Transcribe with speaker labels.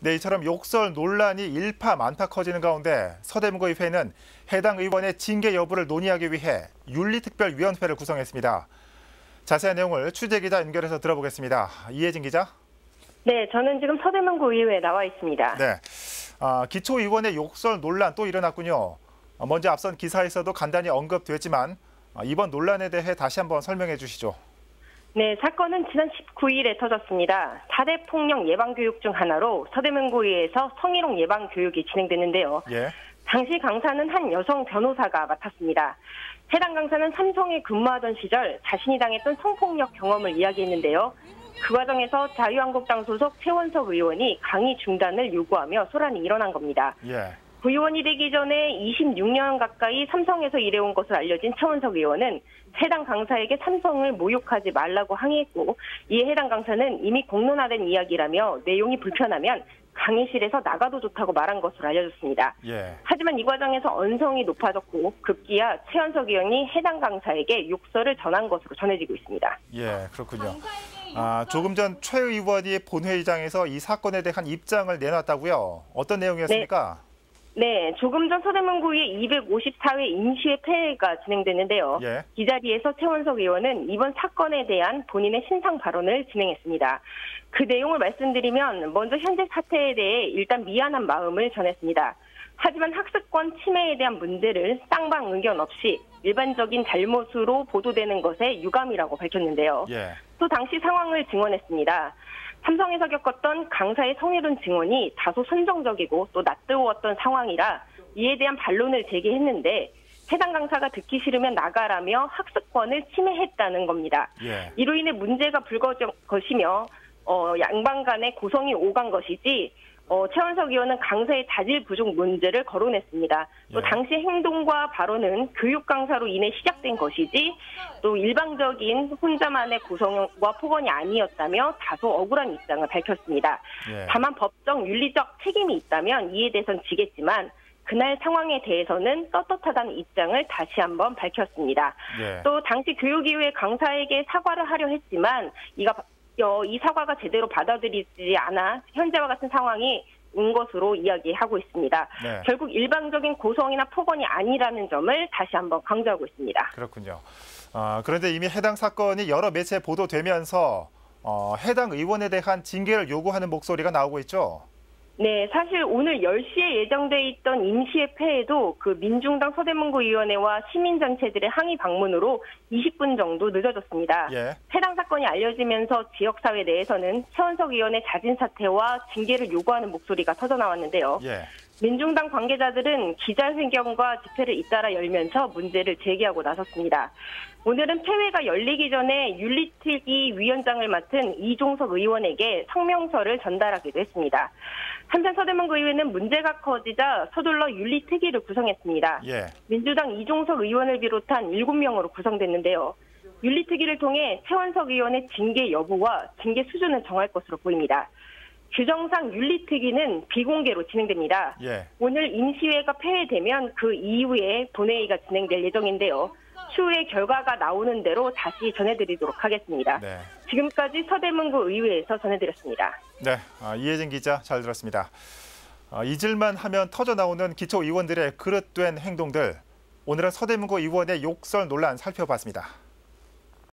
Speaker 1: 네, 이처럼 욕설 논란이 일파만파 커지는 가운데 서대문구 의회는 해당 의원의 징계 여부를 논의하기 위해 윤리특별위원회를 구성했습니다. 자세한 내용을 취재기자 연결해서 들어보겠습니다. 이혜진 기자.
Speaker 2: 네, 저는 지금 서대문구 의회에 나와 있습니다.
Speaker 1: 네, 기초의원의 욕설 논란 또 일어났군요. 먼저 앞선 기사에서도 간단히 언급됐지만 이번 논란에 대해 다시 한번 설명해 주시죠. 네,
Speaker 2: 사건은 지난 19일에 터졌습니다. 4대 폭력 예방 교육 중 하나로 서대문구 의회에서 성희롱 예방 교육이 진행됐는데요.
Speaker 1: 예.
Speaker 2: 당시 강사는 한 여성 변호사가 맡았습니다. 해당 강사는 삼성에 근무하던 시절 자신이 당했던 성폭력 경험을 이야기했는데요. 그 과정에서 자유한국당 소속 최원석 의원이 강의 중단을 요구하며 소란이 일어난 겁니다.
Speaker 1: 예.
Speaker 2: 부의원이 되기 전에 26년 가까이 삼성에서 일해온 것으로 알려진 최원석 의원은 해당 강사에게 삼성을 모욕하지 말라고 항의했고, 이에 해당 강사는 이미 공론화된 이야기라며 내용이 불편하면 강의실에서 나가도 좋다고 말한 것으로 알려졌습니다.
Speaker 1: 예.
Speaker 2: 하지만 이 과정에서 언성이 높아졌고 급기야 최원석 의원이 해당 강사에게 욕설을 전한 것으로 전해지고 있습니다.
Speaker 1: 예, 그렇군요. 조금 전 최 의원이 본회의장에서 이 사건에 대한 입장을 내놨다고요. 어떤 내용이었습니까?
Speaker 2: 네, 조금 전 서대문구의 254회 임시회 폐회가 진행됐는데요.
Speaker 1: 예.
Speaker 2: 이 자리에서 최원석 의원은 이번 사건에 대한 본인의 신상 발언을 진행했습니다. 그 내용을 말씀드리면 먼저 현재 사태에 대해 일단 미안한 마음을 전했습니다. 하지만 학습권 침해에 대한 문제를 쌍방 의견 없이 일반적인 잘못으로 보도되는 것에 유감이라고 밝혔는데요.
Speaker 1: 예.
Speaker 2: 또 당시 상황을 증언했습니다. 삼성에서 겪었던 강사의 성희롱 증언이 다소 선정적이고 또 낯뜨거웠던 상황이라 이에 대한 반론을 제기했는데 해당 강사가 듣기 싫으면 나가라며 학습권을 침해했다는 겁니다.
Speaker 1: 예.
Speaker 2: 이로 인해 문제가 불거진 것이며 양방 간의 고성이 오간 것이지 최원석 의원은 강사의 자질 부족 문제를 거론했습니다. 또
Speaker 1: 예.
Speaker 2: 당시 행동과 발언은 교육 강사로 인해 시작된 것이지 또 일방적인 혼자만의 고성과 폭언이 아니었다며 다소 억울한 입장을 밝혔습니다.
Speaker 1: 예.
Speaker 2: 다만 법적 윤리적 책임이 있다면 이에 대해선 지겠지만 그날 상황에 대해서는 떳떳하다는 입장을 다시 한번 밝혔습니다.
Speaker 1: 예.
Speaker 2: 또 당시 교육이후에 강사에게 사과를 하려 했지만 이 사과가 제대로 받아들이지 않아 현재와 같은 상황이 온 것으로 이야기하고 있습니다.
Speaker 1: 네.
Speaker 2: 결국 일방적인 고성이나 폭언이 아니라는 점을 다시 한번 강조하고 있습니다.
Speaker 1: 그렇군요. 그런데 이미 해당 사건이 여러 매체에 보도되면서 해당 의원에 대한 징계를 요구하는 목소리가 나오고 있죠?
Speaker 2: 네, 사실 오늘 10시에 예정돼 있던 임시회 폐회도 그 민중당 서대문구 의원회와 시민단체들의 항의 방문으로 20분 정도 늦어졌습니다.
Speaker 1: 예.
Speaker 2: 해당 사건이 알려지면서 지역사회 내에서는 최원석 의원의 자진 사퇴와 징계를 요구하는 목소리가 터져나왔는데요.
Speaker 1: 예.
Speaker 2: 민중당 관계자들은 기자회견과 집회를 잇따라 열면서 문제를 제기하고 나섰습니다. 오늘은 폐회가 열리기 전에 윤리특위 위원장을 맡은 이종석 의원에게 성명서를 전달하기도 했습니다. 한편 서대문구 의회는 문제가 커지자 서둘러 윤리특위를 구성했습니다.
Speaker 1: 예.
Speaker 2: 민주당 이종석 의원을 비롯한 7명으로 구성됐는데요. 윤리특위를 통해 최원석 의원의 징계 여부와 징계 수준을 정할 것으로 보입니다. 규정상 윤리특위는 비공개로 진행됩니다.
Speaker 1: 예.
Speaker 2: 오늘 임시회가 폐회되면 그 이후에 본회의가 진행될 예정인데요. 추후에 결과가 나오는 대로 다시 전해드리도록 하겠습니다.
Speaker 1: 네.
Speaker 2: 지금까지 서대문구 의회에서 전해드렸습니다.
Speaker 1: 네, 이혜진 기자 잘 들었습니다. 잊을만 하면 터져나오는 기초의원들의 그릇된 행동들. 오늘은 서대문구 의원의 욕설 논란 살펴봤습니다.